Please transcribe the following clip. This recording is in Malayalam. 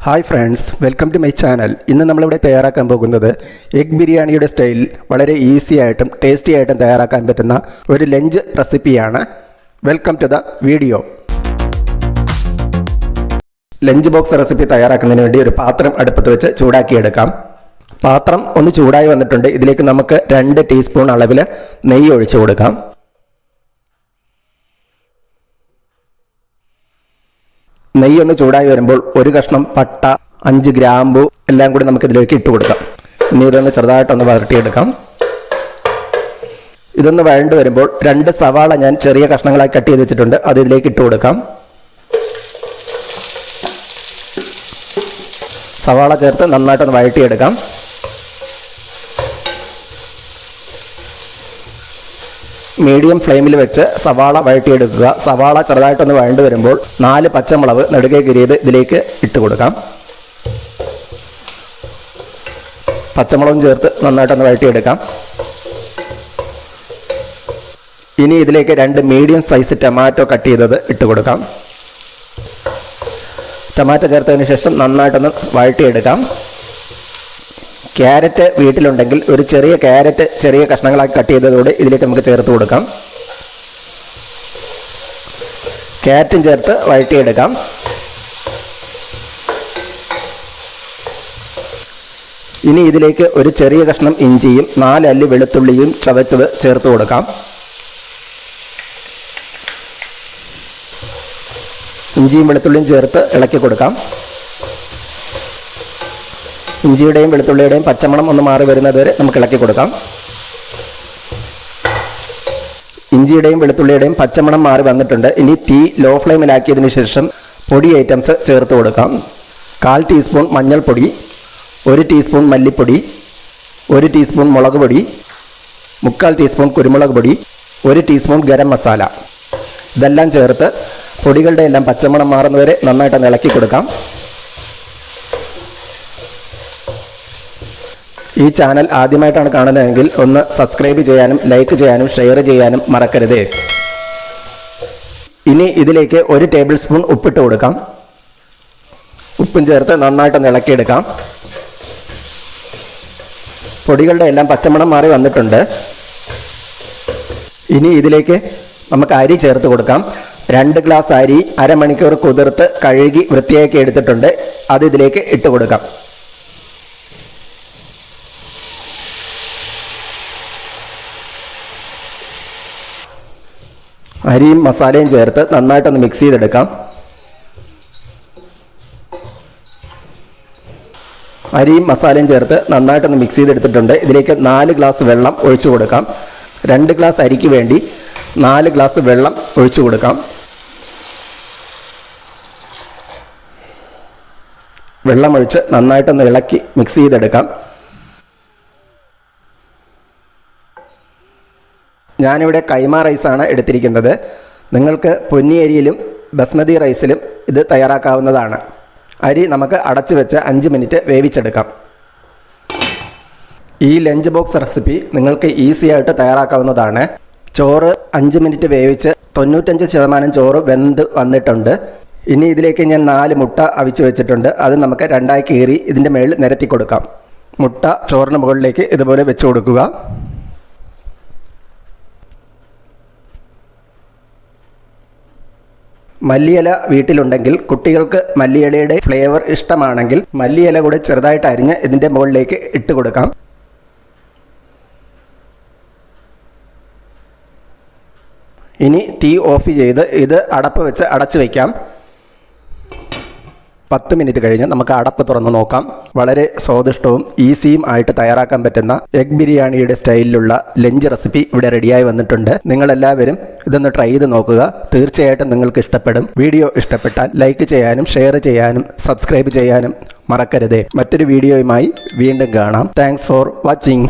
Hi friends, welcome to my channel. ഇന്ന് നമ്മളിവിടെ തയ്യാറാക്കാൻ പോകുന്നത് എഗ് ബിരിയാണിയുടെ സ്റ്റൈലിൽ വളരെ ഈസി ആയിട്ടും ടേസ്റ്റി ആയിട്ടും തയ്യാറാക്കാൻ പറ്റുന്ന ഒരു ലഞ്ച് റെസിപ്പിയാണ്. Welcome to the video. Lunch box recipe തയ്യാറാക്കുന്നതിന് വേണ്ടി ഒരു പാത്രം അടുപ്പത്ത് വെച്ച് ചൂടാക്കിയെടുക്കാം. പാത്രം ഒന്ന് ചൂടായി വന്നിട്ടുണ്ട്. ഇതിലേക്ക് നമുക്ക് 2 ടീസ്പൂൺ അളവിൽ നെയ്യ് ഒഴിച്ചു കൊടുക്കാം. നെയ്യ് ഒന്ന് ചൂടായി വരുമ്പോൾ ഒരു കഷ്ണം പട്ട, 5 ഗ്രാമ്പു എല്ലാം കൂടി നമുക്ക് ഇതിലേക്ക് ഇട്ട് കൊടുക്കാം. ഇനി ഇതൊന്ന് ചെറുതായിട്ടൊന്ന് വരട്ടിയെടുക്കാം. ഇതൊന്ന് വഴണ്ട് വരുമ്പോൾ 2 സവാള ഞാൻ ചെറിയ കഷ്ണങ്ങളായി കട്ട് ചെയ്ത് വെച്ചിട്ടുണ്ട്, അത് ഇതിലേക്ക് ഇട്ട് കൊടുക്കാം. സവാള ചേർത്ത് നന്നായിട്ടൊന്ന് വഴട്ടിയെടുക്കാം. മീഡിയം ഫ്ലെയിമിൽ വെച്ച് സവാള വഴട്ടിയെടുക്കുക. സവാള ചെറുതായിട്ടൊന്ന് വഴണ്ട് വരുമ്പോൾ 4 പച്ചമുളക് നെടുകെ കീറിയത് ഇതിലേക്ക് ഇട്ട് കൊടുക്കാം. പച്ചമുളകും ചേർത്ത് നന്നായിട്ടൊന്ന് വഴട്ടിയെടുക്കാം. ഇനി ഇതിലേക്ക് 2 മീഡിയം സൈസ് ടൊമാറ്റോ കട്ട് ചെയ്തത് ഇട്ട് കൊടുക്കാം. ടൊമാറ്റോ ചേർത്തതിന് ശേഷം നന്നായിട്ടൊന്ന് വഴട്ടിയെടുക്കാം. ക്യാരറ്റ് വീട്ടിലുണ്ടെങ്കിൽ ഒരു ചെറിയ ക്യാരറ്റ് ചെറിയ കഷ്ണങ്ങളാക്കി കട്ട് ചെയ്തതോടെ ഇതിലേക്ക് നമുക്ക് ചേർത്ത് കൊടുക്കാം. ക്യാരറ്റും ചേർത്ത് വഴറ്റിയെടുക്കാം. ഇനി ഇതിലേക്ക് ഒരു ചെറിയ കഷ്ണം ഇഞ്ചിയും 4 അല്ലി വെളുത്തുള്ളിയും ചതച്ചത് ചേർത്ത് കൊടുക്കാം. ഇഞ്ചിയും വെളുത്തുള്ളിയും ചേർത്ത് ഇളക്കി കൊടുക്കാം. ഇഞ്ചിയുടെയും വെളുത്തുള്ളിയുടെയും പച്ചമണം ഒന്ന് മാറി വരുന്നത് വരെ നമുക്ക് ഇളക്കി കൊടുക്കാം. ഇഞ്ചിയുടെയും വെളുത്തുള്ളിയുടെയും പച്ചമണം മാറി വന്നിട്ടുണ്ട്. ഇനി തീ ലോ ഫ്ലെയിമിലാക്കിയതിന് ശേഷം പൊടി ഐറ്റംസ് ചേർത്ത് കൊടുക്കാം. 1/4 ടീസ്പൂൺ മഞ്ഞൾപ്പൊടി, 1 ടീസ്പൂൺ മല്ലിപ്പൊടി, 1 ടീസ്പൂൺ മുളക് പൊടി, 3/4 ടീസ്പൂൺ കുരുമുളക് പൊടി, 1 ടീസ്പൂൺ ഗരം മസാല. ഇതെല്ലാം ചേർത്ത് പൊടികളുടെ എല്ലാം പച്ചമണം മാറുന്നവരെ നന്നായിട്ട് ഇളക്കി കൊടുക്കാം. ഈ ചാനൽ ആദ്യമായിട്ടാണ് കാണുന്നതെങ്കിൽ ഒന്ന് സബ്സ്ക്രൈബ് ചെയ്യാനും ലൈക്ക് ചെയ്യാനും ഷെയർ ചെയ്യാനും മറക്കരുത്. ഇനി ഇതിലേക്ക് 1 ടേബിൾ സ്പൂൺ ഉപ്പിട്ട് കൊടുക്കാം. ഉപ്പും ചേർത്ത് നന്നായിട്ടൊന്ന് ഇളക്കിയെടുക്കാം. പൊടികളുടെ എല്ലാം പച്ചമണം മാറി വന്നിട്ടുണ്ട്. ഇനി ഇതിലേക്ക് നമുക്ക് അരി ചേർത്ത് കൊടുക്കാം. 2 ഗ്ലാസ് അരി അരമണിക്കൂർ കുതിർത്ത് കഴുകി വൃത്തിയാക്കി എടുത്തിട്ടുണ്ട്, അത് ഇതിലേക്ക് ഇട്ട് കൊടുക്കാം. അരിയും മസാലയും ചേർത്ത് നന്നായിട്ടൊന്ന് മിക്സ് ചെയ്തെടുക്കാം. അരിയും മസാലയും ചേർത്ത് നന്നായിട്ടൊന്ന് മിക്സ് ചെയ്തെടുത്തിട്ടുണ്ട്. ഇതിലേക്ക് 4 ഗ്ലാസ് വെള്ളം ഒഴിച്ചു കൊടുക്കാം. 2 ഗ്ലാസ് അരിക്ക് വേണ്ടി 4 ഗ്ലാസ് വെള്ളം ഒഴിച്ചു കൊടുക്കാം. വെള്ളം ഒഴിച്ച് നന്നായിട്ടൊന്ന് ഇളക്കി മിക്സ് ചെയ്തെടുക്കാം. ഞാനിവിടെ കൈമ റൈസാണ് എടുത്തിരിക്കുന്നത്. നിങ്ങൾക്ക് പൊന്നി അരിയിലും ബസ്മതി റൈസിലും ഇത് തയ്യാറാക്കാവുന്നതാണ്. അരി നമുക്ക് അടച്ചു വെച്ച് 5 മിനിറ്റ് വേവിച്ചെടുക്കാം. ഈ ലഞ്ച് ബോക്സ് റെസിപ്പി നിങ്ങൾക്ക് ഈസി ആയിട്ട് തയ്യാറാക്കാവുന്നതാണ്. ചോറ് 5 മിനിറ്റ് വേവിച്ച് 95% ചോറ് വെന്ത് വന്നിട്ടുണ്ട്. ഇനി ഇതിലേക്ക് ഞാൻ 4 മുട്ട അവിച്ച് വെച്ചിട്ടുണ്ട്, അത് നമുക്ക് 2ആയി കീറി ഇതിൻ്റെ മേളിൽ നിരത്തി കൊടുക്കാം. മുട്ട ചോറിന് മുകളിലേക്ക് ഇതുപോലെ വെച്ച് കൊടുക്കുക. മല്ലിയില വീട്ടിലുണ്ടെങ്കിൽ കുട്ടികൾക്ക് മല്ലിയിലയുടെ ഫ്ലേവർ ഇഷ്ടമാണെങ്കിൽ മല്ലിയില കൂടെ ചെറുതായിട്ട് അരിഞ്ഞ് ഇതിൻ്റെ മുകളിലേക്ക് ഇട്ട് കൊടുക്കാം. ഇനി തീ ഓഫ് ചെയ്ത് ഇത് അടപ്പ് വെച്ച് അടച്ചു വയ്ക്കാം. 10 മിനിറ്റ് കഴിഞ്ഞ് നമുക്ക് അടപ്പ് തുറന്ന് നോക്കാം. വളരെ സ്വാദിഷ്ടവും ഈസിയും ആയിട്ട് തയ്യാറാക്കാൻ പറ്റുന്ന എഗ് ബിരിയാണിയുടെ സ്റ്റൈലിലുള്ള ലഞ്ച് റെസിപ്പി ഇവിടെ റെഡിയായി വന്നിട്ടുണ്ട്. നിങ്ങളെല്ലാവരും ഇതൊന്ന് ട്രൈ ചെയ്ത് നോക്കുക. തീർച്ചയായിട്ടും നിങ്ങൾക്ക് ഇഷ്ടപ്പെടും. വീഡിയോ ഇഷ്ടപ്പെട്ടാൽ ലൈക്ക് ചെയ്യാനും ഷെയർ ചെയ്യാനും സബ്സ്ക്രൈബ് ചെയ്യാനും മറക്കരുതേ. മറ്റൊരു വീഡിയോയുമായി വീണ്ടും കാണാം. Thanks for watching.